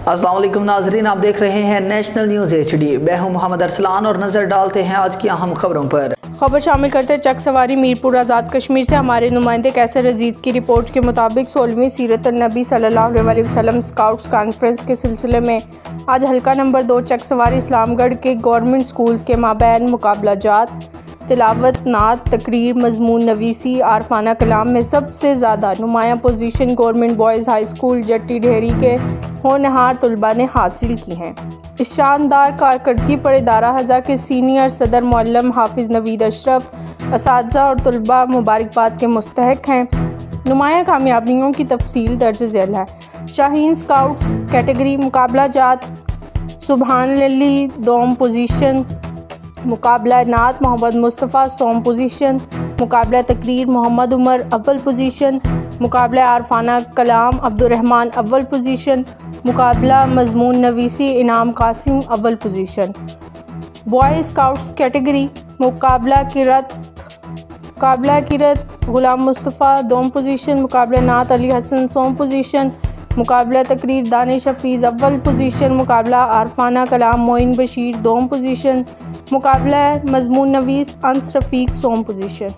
अस्सलाम वालेकुम नाजरीन, आप देख रहे हैं नेशनल न्यूज़ HD। मैं हूं मोहम्मद अरसलान और नज़र डालते हैं आज की अहम खबरों पर। खबर शामिल करते चक सवारी मीरपुर आज़ाद कश्मीर से हमारे नुमाइंदे कैसर अजीज़ की रिपोर्ट के मुताबिक 16वीं सीरत नबी सल्लल्लाहु अलैहि वसल्लम स्काउट्स कॉन्फ्रेंस के सिलसिले में आज हल्का नंबर 2 चक सवारी इस्लामगढ़ के गवर्नमेंट स्कूल्स के माबैन मुकाबला जात, तिलावत, नात, तकरीर, मजमून नवीसी, आरफाना कलाम में सबसे ज़्यादा नुमायाँ position government boys high school Jatti Dheri के होनहार तलबा ने हासिल की हैं। इस शानदार कारकर्दगी पर इदारा हज़ा के सीनियर सदर मुअल्लिम हाफिज़ नवीद अशरफ, असातिज़ा और तलबा मुबारकबाद के मुस्तहक हैं। नुमायाँ कामयाबियों की तफसील दर्ज झेल है। शाहीन स्काउट्स कैटेगरी मुकाबला जात सुबहान अली दोम पोजीशन, मुकाबला नात मोहम्मद मुस्तफ़ा सोम पोजीशन, मुकाबला तकरीर मोहम्मद उमर अव्वल पोजीशन, मुकाबला आरफाना कलाम अब्दुर्रहमान अव्वल पोजीशन, मुकाबला मजमून नवीसी इनाम कासिम अव्वल पोजीशन। बॉय स्काउट्स कैटेगरी मुकाबला किरत गुलाम मुस्तफ़ा दोम पोजीशन, मुकाबला नात अली हसन सोम पोजीशन, मुकाबला तकरीर दानिश हफीज़ अव्वल पोजीशन, मुकाबला आरफाना कलाम मोइन बशीर दोम पोजीशन, मुकाबला मजमून नवीस अंस रफ़ीक सोम पोजीशन।